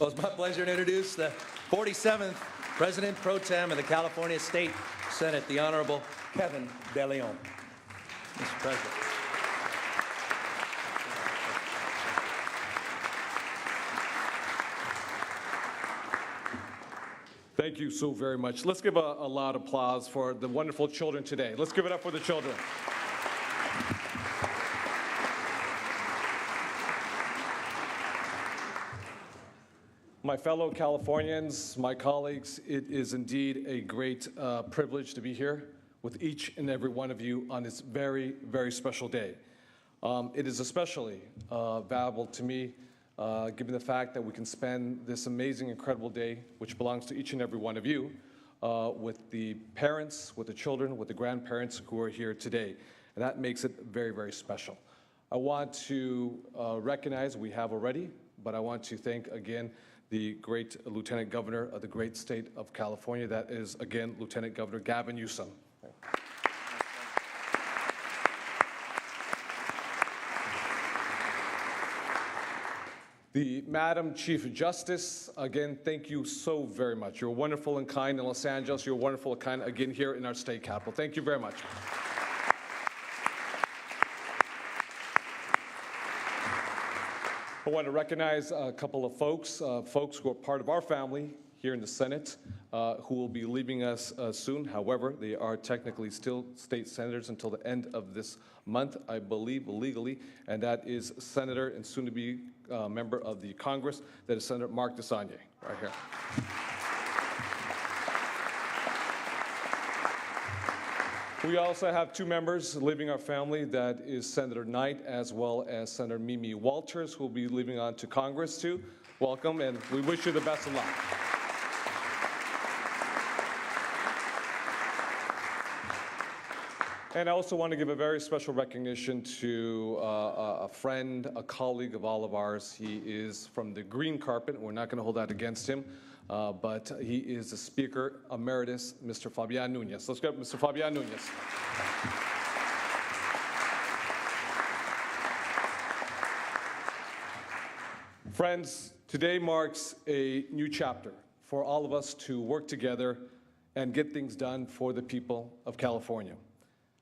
Well, it's my pleasure to introduce the 47th President Pro Tem of the California State Senate, the Honorable Kevin De Leon. Mr. President. Thank you so very much. Let's give a loud applause for the wonderful children today. Let's give it up for the children. My fellow Californians, my colleagues, it is indeed a great privilege to be here with each and every one of you on this very, very special day. It is especially valuable to me given the fact that we can spend this amazing, incredible day, which belongs to each and every one of you, with the parents, with the children, with the grandparents who are here today. And that makes it very, very special. I want to recognize, we have already, but I want to thank again the great Lieutenant Governor of the great state of California. That is, again, Lieutenant Governor Gavin Newsom. The Madam Chief Justice, again, thank you so very much. You're wonderful and kind in Los Angeles. You're wonderful and kind again here in our state capital. Thank you very much. I want to recognize a couple of folks who are part of our family here in the Senate, who will be leaving us soon. However, they are technically still state senators until the end of this month, I believe, legally, and that is Senator and soon-to-be member of the Congress, that is Senator Mark DeSagne, right here. We also have two members leaving our family, that is Senator Knight as well as Senator Mimi Walters, who will be leaving on to Congress too. Welcome, and we wish you the best of luck. And I also want to give a very special recognition to a friend, a colleague of all of ours. He is from the green carpet. We're not going to hold that against him, but he is the Speaker Emeritus, Mr. Fabian Nunez. Let's go, Mr. Fabian Nunez. Friends, today marks a new chapter for all of us to work together and get things done for the people of California.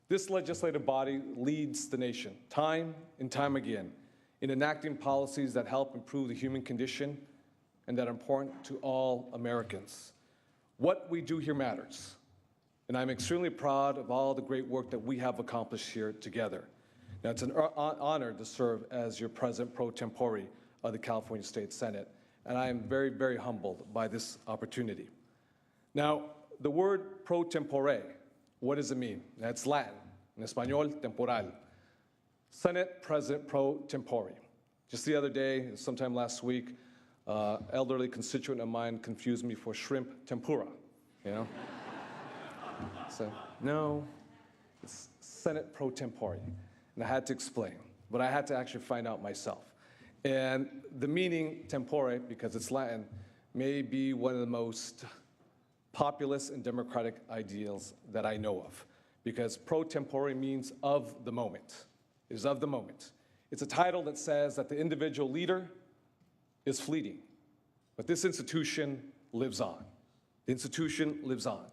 This legislative body leads the nation time and time again in enacting policies that help improve the human condition and that are important to all Americans. What we do here matters, and I'm extremely proud of all the great work that we have accomplished here together. Now, it's an honor to serve as your President pro tempore of the California State Senate, and I am very, very humbled by this opportunity. Now, the word pro tempore, what does it mean? That's Latin. In Espanol, temporal. Senate President pro tempore. Just the other day, sometime last week, elderly constituent of mine confused me for shrimp tempura, you know? So, no, it's Senate pro tempore. And I had to explain, but I had to actually find out myself. And the meaning tempore, because it's Latin, may be one of the most populist and democratic ideals that I know of, because pro tempore means of the moment. It is of the moment. It's a title that says that the individual leader is fleeting, but this institution lives on. The institution lives on.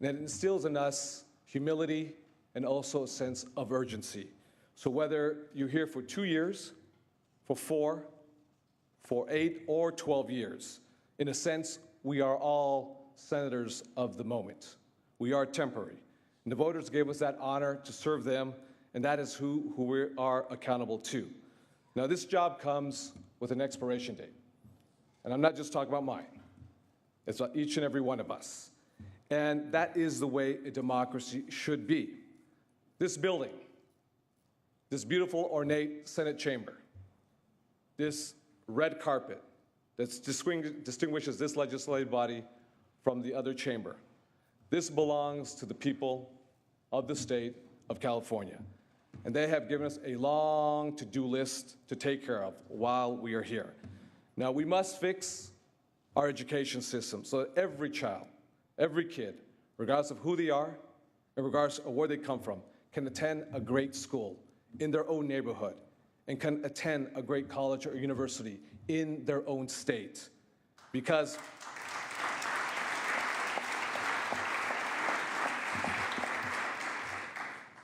And it instills in us humility and also a sense of urgency. So whether you're here for 2 years, for 4, for 8, or 12 years, in a sense, we are all senators of the moment. We are temporary. And the voters gave us that honor to serve them, and that is who we are accountable to. Now, this job comes with an expiration date. And I'm not just talking about mine. It's about each and every one of us. And that is the way a democracy should be. This building, this beautiful, ornate Senate chamber, this red carpet that distinguishes this legislative body from the other chamber. This belongs to the people of the state of California. And they have given us a long to-do list to take care of while we are here. Now, we must fix our education system so that every child, every kid, regardless of who they are and regardless of where they come from, can attend a great school in their own neighborhood and can attend a great college or university in their own state. Because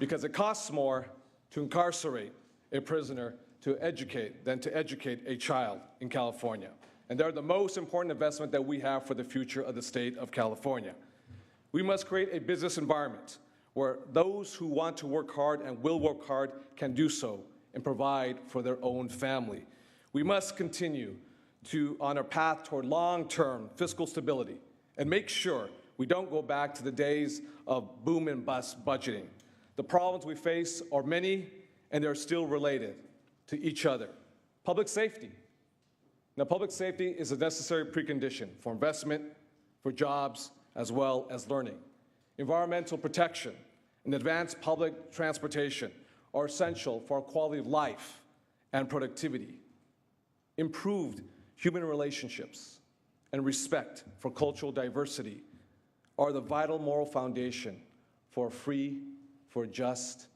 it costs more to incarcerate a prisoner than to educate a child in California. And they're the most important investment that we have for the future of the state of California. We must create a business environment where those who want to work hard and will work hard can do so and provide for their own family. We must continue on our path toward long-term fiscal stability and make sure we don't go back to the days of boom and bust budgeting. The problems we face are many, and they're still related to each other. Public safety. Now, public safety is a necessary precondition for investment, for jobs, as well as learning. Environmental protection and advanced public transportation are essential for our quality of life and productivity. Improved human relationships and respect for cultural diversity are the vital moral foundation for a free, for a just,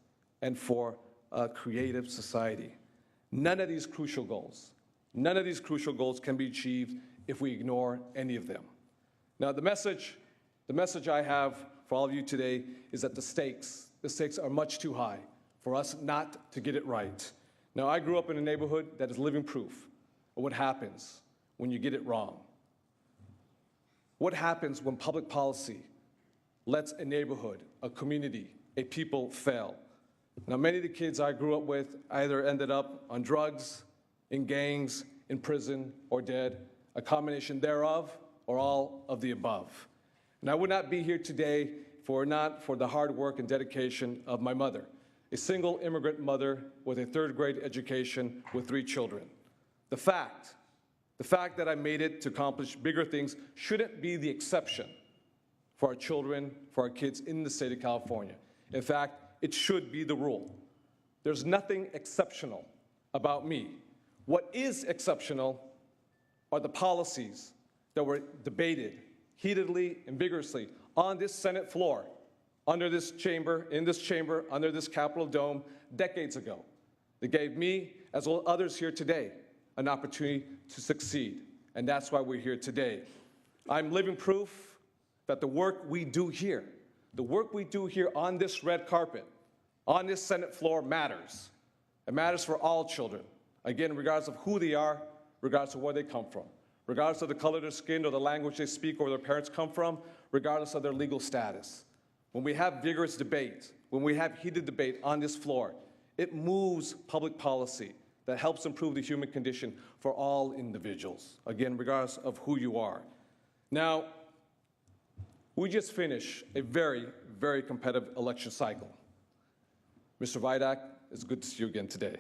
and for a creative society. None of these crucial goals can be achieved if we ignore any of them. Now, the message I have for all of you today is that the stakes are much too high for us not to get it right. Now, I grew up in a neighborhood that is living proof of what happens when you get it wrong. What happens when public policy lets a neighborhood, a community, a people fail? Now, many of the kids I grew up with either ended up on drugs, in gangs, in prison, or dead, a combination thereof, or all of the above. And I would not be here today not for the hard work and dedication of my mother, a single immigrant mother with a third-grade education with 3 children. The fact that I made it to accomplish bigger things shouldn't be the exception for our children, for our kids in the state of California. In fact, it should be the rule. There's nothing exceptional about me. What is exceptional are the policies that were debated heatedly and vigorously on this Senate floor, in this chamber, under this Capitol dome decades ago. That gave me, as well as others here today, an opportunity to succeed. And that's why we're here today. I'm living proof that the work we do here on this red carpet, on this Senate floor matters. It matters for all children. Again, regardless of who they are, regardless of where they come from, regardless of the color of their skin or the language they speak or where their parents come from, regardless of their legal status. When we have vigorous debate, when we have heated debate on this floor, it moves public policy that helps improve the human condition for all individuals, again, regardless of who you are. Now, we just finished a very, very competitive election cycle. Mr. Vidak, it's good to see you again today.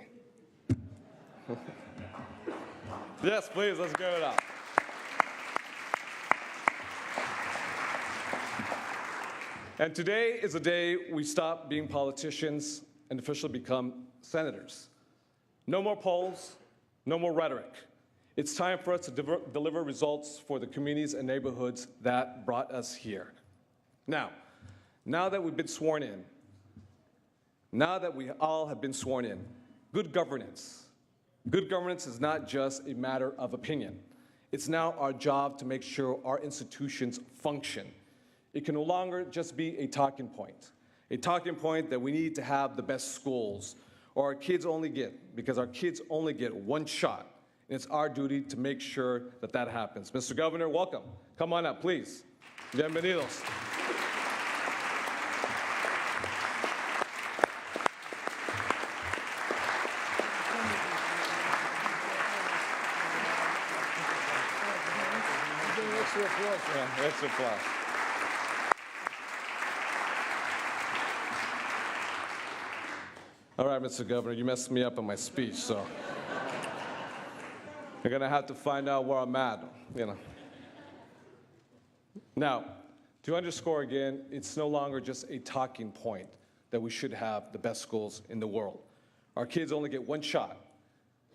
Yes, please, let's give it up. And today is a day we stop being politicians and officially become senators. No more polls, no more rhetoric. It's time for us to deliver results for the communities and neighborhoods that brought us here. Now that we've been sworn in, now that we all have been sworn in, good governance is not just a matter of opinion. It's now our job to make sure our institutions function. It can no longer just be a talking point that we need to have the best schools, or our kids only get, because our kids only get one shot. And it's our duty to make sure that that happens. Mr. Governor, welcome. Come on up, please. Bienvenidos. Extra applause. All right, Mr. Governor, you messed me up in my speech, so you're going to have to find out where I'm at, Now, to underscore again, it's no longer just a talking point that we should have the best schools in the world. Our kids only get one shot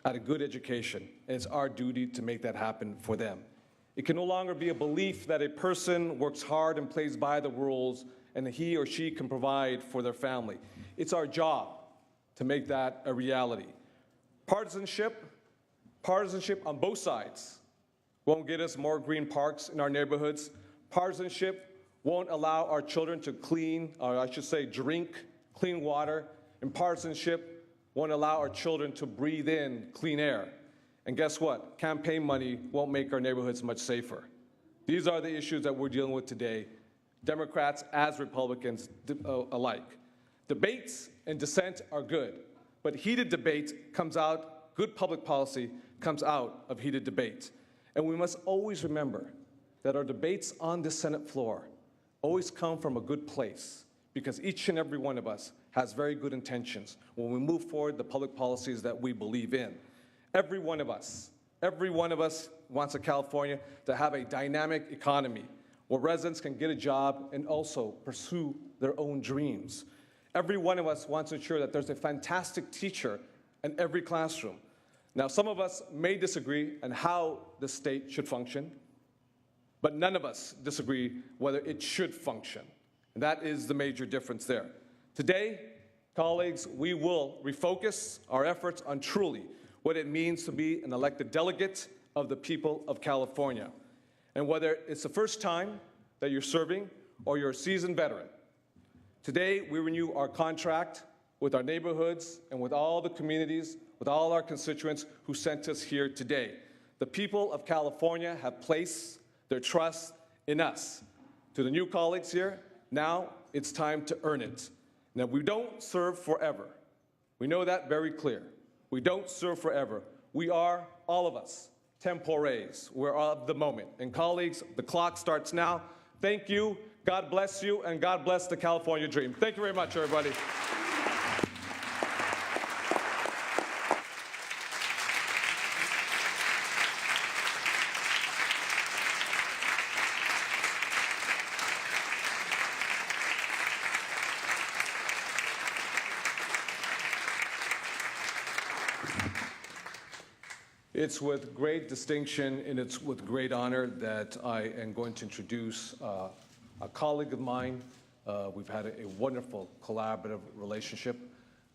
at a good education, and it's our duty to make that happen for them. It can no longer be a belief that a person works hard and plays by the rules and he or she can provide for their family. It's our job to make that a reality. Partisanship on both sides won't get us more green parks in our neighborhoods. Partisanship won't allow our children to drink clean water. And partisanship won't allow our children to breathe in clean air. And guess what? Campaign money won't make our neighborhoods much safer. These are the issues that we're dealing with today, Democrats as Republicans alike. Debates and dissent are good, but heated debate comes out, good public policy comes out of heated debate. And we must always remember that our debates on the Senate floor always come from a good place, because each and every one of us has very good intentions when we move forward the public policies that we believe in. Every one of us wants California to have a dynamic economy where residents can get a job and also pursue their own dreams. Every one of us wants to ensure that there's a fantastic teacher in every classroom. Now, some of us may disagree on how the state should function, but none of us disagree whether it should function. And that is the major difference there. Today, colleagues, we will refocus our efforts on truly what it means to be an elected delegate of the people of California. And whether it's the first time that you're serving or you're a seasoned veteran, today we renew our contract with our neighborhoods and with all the communities, with all our constituents who sent us here today. The people of California have placed their trust in us. To the new colleagues here, now it's time to earn it. Now, we don't serve forever. We know that very clear. We don't serve forever. We are, all of us, tempores. We're of the moment. And colleagues, the clock starts now. Thank you, God bless you, and God bless the California dream. Thank you very much, everybody. It's with great distinction and it's with great honor that I am going to introduce a colleague of mine. We've had a wonderful collaborative relationship.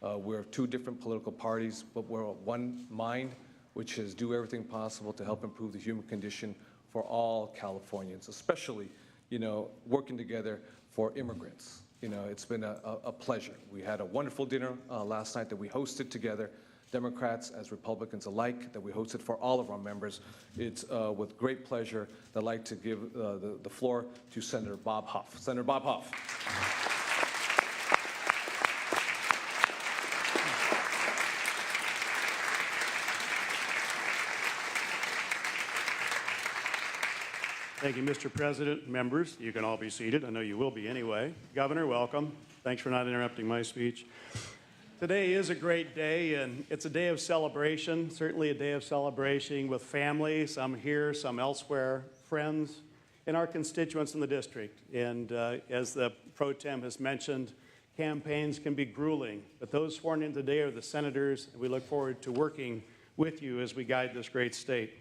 We're two different political parties, but we're one mind, which is do everything possible to help improve the human condition for all Californians, especially, working together for immigrants. It's been a pleasure. We had a wonderful dinner last night that we hosted together, Democrats as Republicans alike, that we hosted for all of our members. It's with great pleasure that I'd like to give the floor to Senator Bob Huff. Senator Bob Huff. Thank you, Mr. President. Members, you can all be seated. I know you will be anyway. Governor, welcome. Thanks for not interrupting my speech. Today is a great day, and it's a day of celebration, certainly a day of celebration with family, some here, some elsewhere, friends, and our constituents in the district. And as the Pro Tem has mentioned, campaigns can be grueling, but those sworn in today are the senators, and we look forward to working with you as we guide this great state.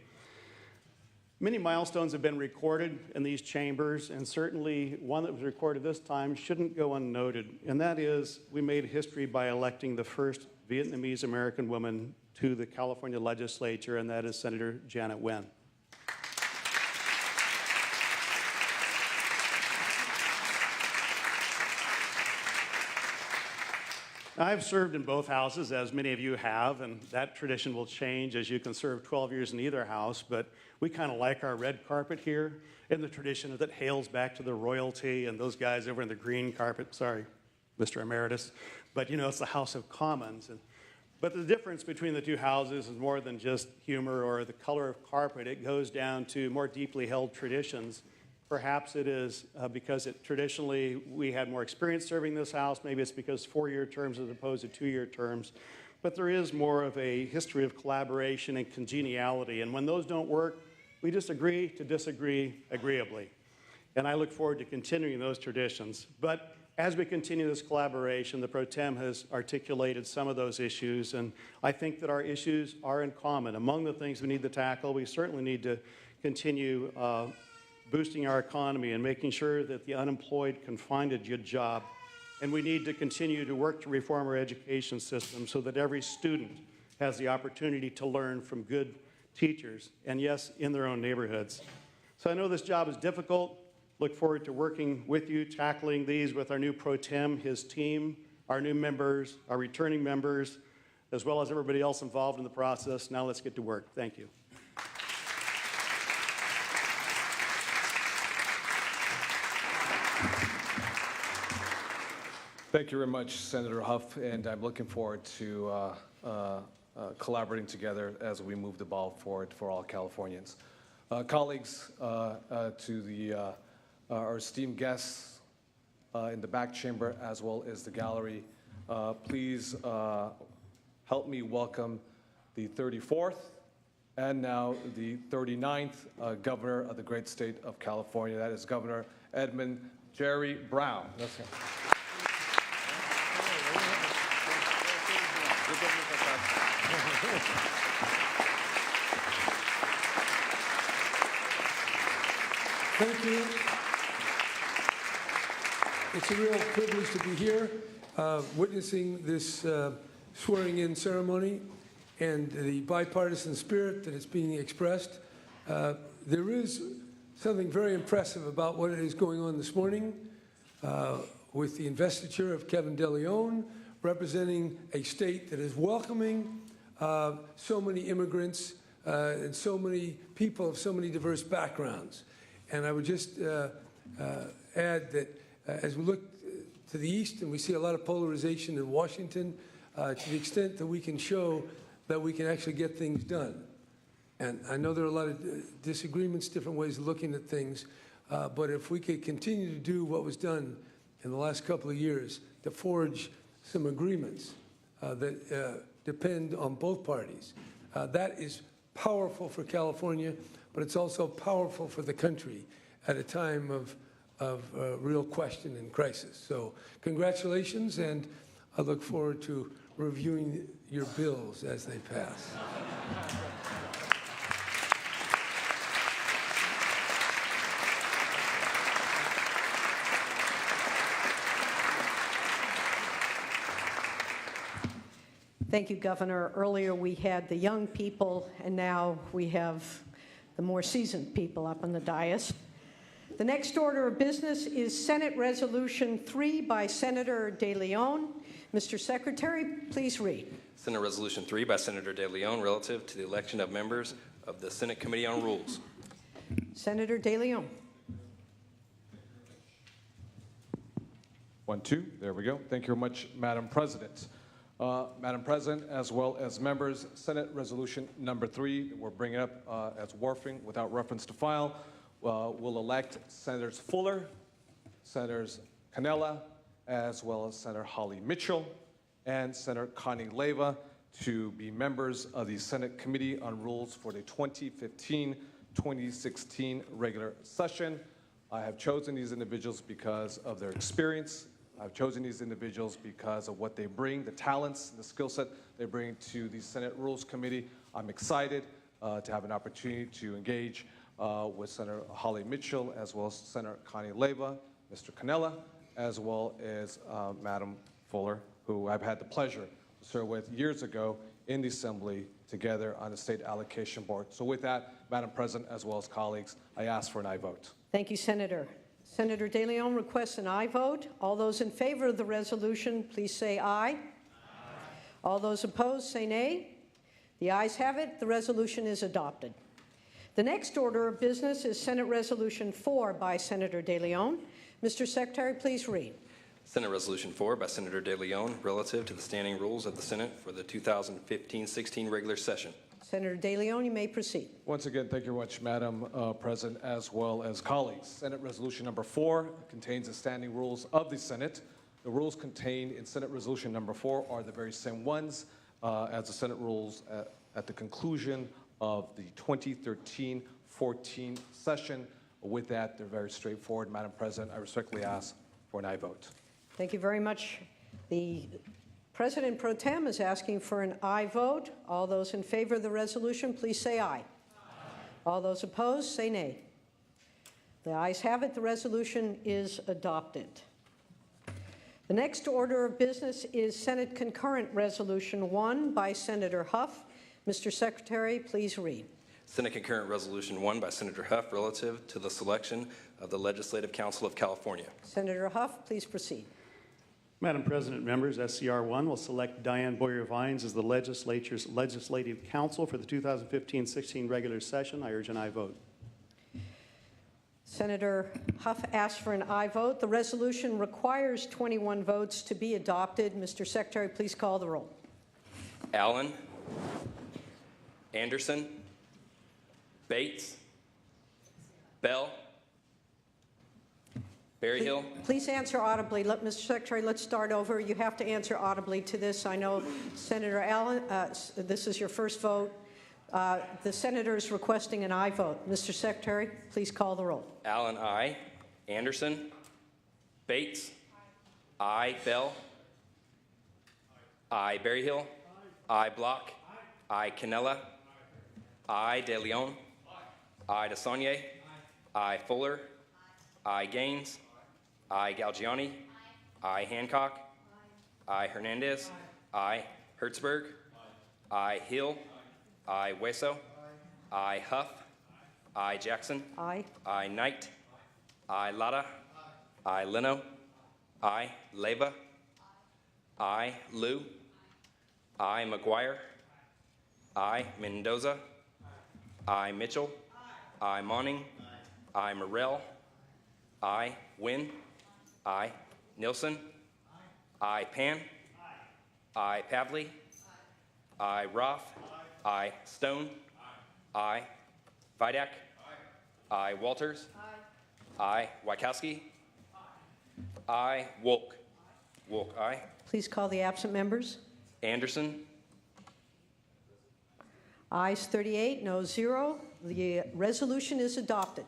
Many milestones have been recorded in these chambers, and certainly one that was recorded this time shouldn't go unnoted, and that is we made history by electing the first Vietnamese American woman to the California legislature, and that is Senator Janet Nguyen. I've served in both houses, as many of you have, and that tradition will change as you can serve 12 years in either house, but we kind of like our red carpet here, and the tradition that hails back to the royalty and those guys over in the green carpet. Sorry, Mr. Emeritus, but it's the House of Commons. But the difference between the two houses is more than just humor or the color of carpet. It goes down to more deeply held traditions. Perhaps it is because traditionally we had more experience serving this House. Maybe it's because 4-year terms as opposed to 2-year terms. But there is more of a history of collaboration and congeniality. And when those don't work, we just agree to disagree agreeably. And I look forward to continuing those traditions. But as we continue this collaboration, the Pro Tem has articulated some of those issues. And I think that our issues are in common. Among the things we need to tackle, we certainly need to continue boosting our economy and making sure that the unemployed can find a good job. And we need to continue to work to reform our education system so that every student has the opportunity to learn from good teachers, and yes, in their own neighborhoods. So I know this job is difficult. Look forward to working with you, tackling these with our new pro tem, his team, our new members, our returning members, as well as everybody else involved in the process. Now let's get to work. Thank you. Thank you very much, Senator Huff, and I'm looking forward to collaborating together as we move the ball forward for all Californians. Colleagues, to our esteemed guests in the back chamber as well as the gallery, please help me welcome the 34th and now the 39th Governor of the great state of California. That is Governor Edmund Jerry Brown. That's him. Thank you. It's a real privilege to be here, witnessing this swearing-in ceremony and the bipartisan spirit that is being expressed. There is something very impressive about what is going on this morning with the investiture of Kevin DeLeon, representing a state that is welcoming so many immigrants and so many people of so many diverse backgrounds. And I would just add that as we look to the east and we see a lot of polarization in Washington, to the extent that we can show that we can actually get things done. And I know there are a lot of disagreements, different ways of looking at things, but if we could continue to do what was done in the last couple of years to forge some agreements that depend on both parties, that is powerful for California, but it's also powerful for the country at a time of real question and crisis. So congratulations, and I look forward to reviewing your bills as they pass. Thank you, Governor. Earlier we had the young people, and now we have the more seasoned people up on the dais. The next order of business is Senate Resolution 3 by Senator DeLeon. Mr. Secretary, please read. Senate Resolution 3 by Senator DeLeon relative to the election of members of the Senate Committee on Rules. Senator DeLeon. 1, 2, there we go. Thank you very much, Madam President. Madam President, as well as members, Senate Resolution number 3, we're bringing up as Warfing without reference to file, will elect Senators Fuller, Senators Canella, as well as Senator Holly Mitchell and Senator Connie Leyva to be members of the Senate Committee on Rules for the 2015-2016 regular session. I have chosen these individuals because of their experience. I've chosen these individuals because of what they bring, the talents, the skill set they bring to the Senate Rules Committee. I'm excited to have an opportunity to engage with Senator Holly Mitchell, as well as Senator Connie Leyva, Mr. Canella, as well as Madam Fuller, who I've had the pleasure to serve with years ago in the Assembly together on the State Allocation Board. So with that, Madam President, as well as colleagues, I ask for an aye vote. Thank you, Senator. Senator DeLeon requests an aye vote. All those in favor of the resolution, please say aye. Aye. All those opposed, say nay. The ayes have it. The resolution is adopted. The next order of business is Senate Resolution 4 by Senator DeLeon. Mr. Secretary, please read. Senate Resolution 4 by Senator DeLeon relative to the standing rules of the Senate for the 2015-16 regular session. Senator DeLeon, you may proceed. Once again, thank you very much, Madam President, as well as colleagues. Senate Resolution number 4 contains the standing rules of the Senate. The rules contained in Senate Resolution number 4 are the very same ones as the Senate rules at the conclusion of the 2013-14 session. With that, they're very straightforward. Madam President, I respectfully ask for an aye vote. Thank you very much. The President Pro Tem is asking for an aye vote. All those in favor of the resolution, please say aye. Aye. All those opposed, say nay. The ayes have it. The resolution is adopted. The next order of business is Senate Concurrent Resolution 1 by Senator Huff. Mr. Secretary, please read. Senate Concurrent Resolution 1 by Senator Huff relative to the selection of the Legislative Council of California. Senator Huff, please proceed. Madam President, members, SCR 1 will select Diane Boyer Vines as the legislature's legislative counsel for the 2015-16 regular session. I urge an aye vote. Senator Huff asked for an aye vote. The resolution requires 21 votes to be adopted. Mr. Secretary, please call the roll. Allen, Anderson, Bates, Bell, Berryhill. Please answer audibly. Mr. Secretary, let's start over. You have to answer audibly to this. I know Senator Allen, this is your first vote. The senator is requesting an aye vote. Mr. Secretary, please call the roll. Allen, aye. Anderson, Bates, aye. Bell, aye. Berryhill, aye. Block, aye. Canella, aye. De Leon, aye. DeSaulnier, aye. Fuller, aye. Gaines, aye. Galgiani, aye. Hancock, aye. Hernandez, aye. Hertzberg, aye. Hill, aye. Hueso, aye. Huff, aye. Jackson, Aye. aye. Knight, aye. Lara, aye. Leno, aye. Leyva, aye. Liu, aye. McGuire, aye. Mendoza, aye. Mitchell, aye. Monning, aye. Morrell, aye. Wynn, aye. Nilsson, aye. Pan, aye. Pavley, aye. Roth, aye. Stone, aye. Vidak, aye. Walters, aye. Wykowski, aye. Wolk, aye. Please call the absent members. Anderson, Ayes 38, no 0. The resolution is adopted.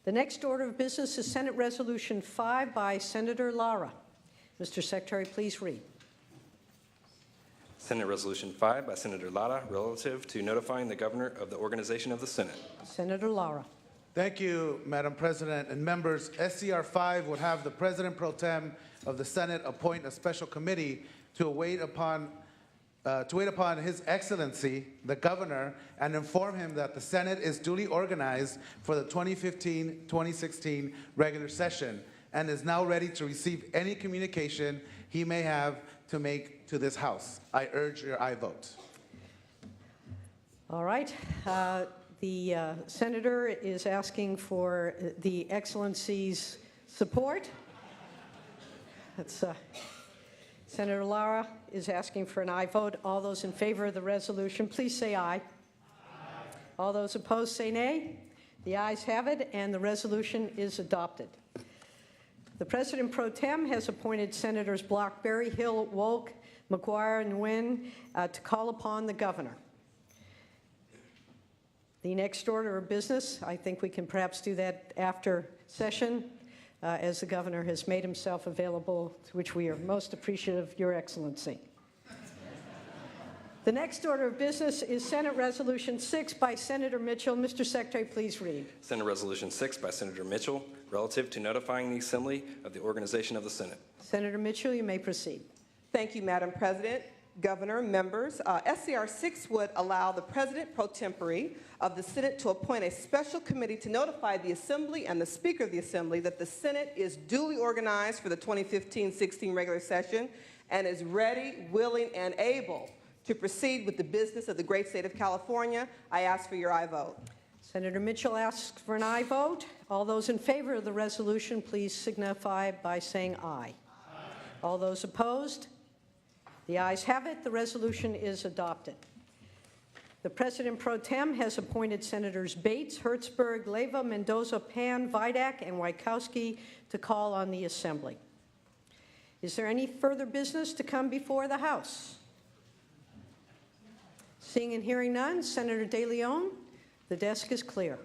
The next order of business is Senate Resolution 5 by Senator Lara. Mr. Secretary, please read. Senate Resolution 5 by Senator Lara relative to notifying the governor of the organization of the Senate. Senator Lara. Thank you, Madam President and members. SCR 5 would have the President Pro Tem of the Senate appoint a special committee to wait upon His Excellency, the Governor, and inform him that the Senate is duly organized for the 2015-2016 regular session and is now ready to receive any communication he may have to make to this House. I urge your aye vote. All right. The senator is asking for the Excellency's support. That's Senator Lara is asking for an aye vote. All those in favor of the resolution, please say aye. Aye. All those opposed, say nay. The ayes have it, and the resolution is adopted. The President Pro Tem has appointed Senators Block, Berryhill, Wolk, McGuire, and Nguyen to call upon the governor. The next order of business, I think we can perhaps do that after session, as the governor has made himself available, to which we are most appreciative, Your Excellency. The next order of business is Senate Resolution 6 by Senator Mitchell. Mr. Secretary, please read. Senate Resolution 6 by Senator Mitchell relative to notifying the Assembly of the organization of the Senate. Senator Mitchell, you may proceed. Thank you, Madam President, Governor, members. SCR 6 would allow the President pro tempore of the Senate to appoint a special committee to notify the Assembly and the Speaker of the Assembly that the Senate is duly organized for the 2015-16 regular session and is ready, willing, and able to proceed with the business of the great state of California. I ask for your aye vote. Senator Mitchell asks for an aye vote. All those in favor of the resolution, please signify by saying aye. Aye. All those opposed? The ayes have it. The resolution is adopted. The President Pro Tem has appointed Senators Bates, Hertzberg, Leyva, Mendoza, Pan, Vidak, and Wykowski to call on the Assembly. Is there any further business to come before the House? Seeing and hearing none, Senator De Leon, the desk is clear.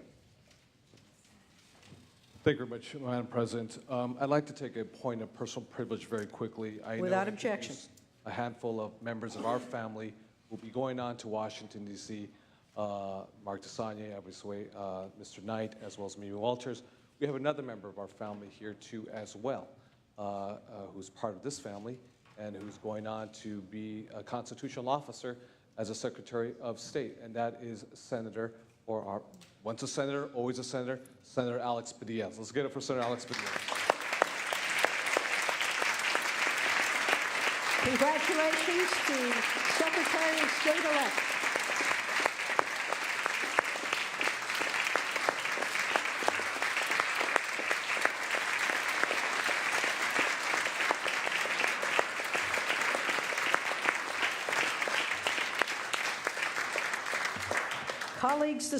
Thank you very much, Madam President. I'd like to take a point of personal privilege very quickly. Without objection. A handful of members of our family will be going on to Washington, D.C. Mark DeSaulnier, obviously, Mr. Knight, as well as Mimi Walters. We have another member of our family here, too, as well, who's part of this family and who's going on to be a constitutional officer as a Secretary of State, and that is Senator, or our once a senator, always a senator, Senator Alex Padilla. Let's get it for Senator Alex Padilla. Congratulations to Secretary of State-elect. Colleagues, the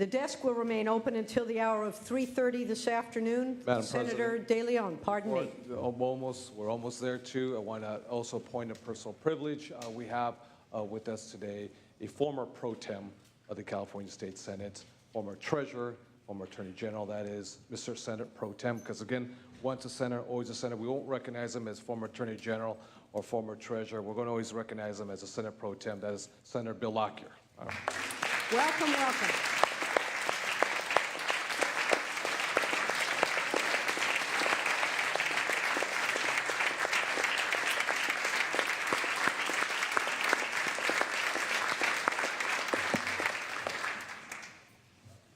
desk will remain open until the hour of 3:30 this afternoon. Madam Senator De Leon, pardon me. We're almost there too. I want to also point a personal privilege. We have with us today a former pro tem of the California State Senate, former treasurer, former attorney general, that is Mr. Senate pro tem, because again, once a senator, always a senator. We won't recognize him as former attorney general or former treasurer. We're going to always recognize him as a Senate pro tem. That is Senator Bill Lockyer. Welcome, welcome.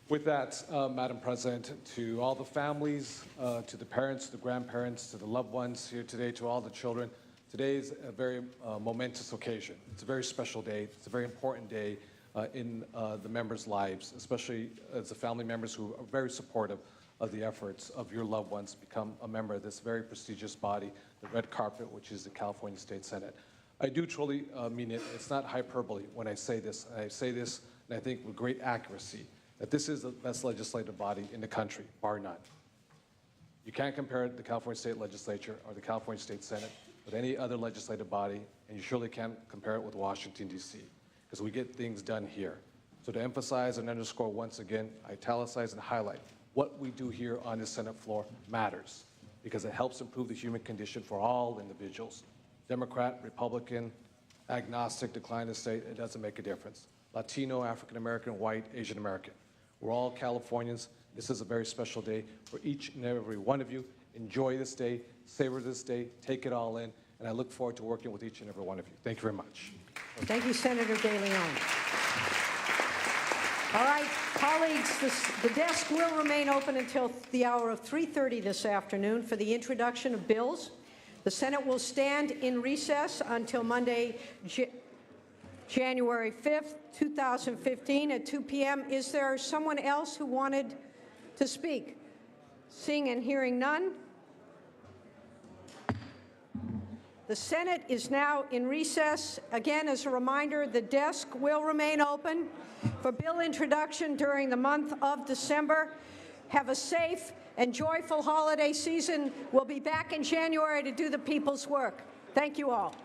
With that, Madam President, to all the families, to the parents, to the grandparents, to the loved ones here today, to all the children, today is a very momentous occasion. It's a very special day. It's a very important day in the members' lives, especially as the family members who are very supportive of the efforts of your loved ones to become a member of this very prestigious body, the red carpet, which is the California State Senate. I do truly mean it. It's not hyperbole when I say this. I say this, and I think with great accuracy, that this is the best legislative body in the country, bar none. You can't compare the California State Legislature or the California State Senate with any other legislative body, and you surely can't compare it with Washington, D.C., because we get things done here. So to emphasize and underscore once again, italicize and highlight, what we do here on the Senate floor matters, because it helps improve the human condition for all individuals. Democrat, Republican, agnostic, decline of state, it doesn't make a difference. Latino, African American, white, Asian American. We're all Californians. This is a very special day for each and every one of you. Enjoy this day, savor this day, take it all in, and I look forward to working with each and every one of you. Thank you very much. Thank you, Senator De Leon. All right, colleagues, the desk will remain open until the hour of 3:30 this afternoon for the introduction of bills. The Senate will stand in recess until Monday, January 5th, 2015 at 2 p.m. Is there someone else who wanted to speak? Seeing and hearing none. The Senate is now in recess. Again, as a reminder, the desk will remain open for bill introduction during the month of December. Have a safe and joyful holiday season. We'll be back in January to do the people's work. Thank you all.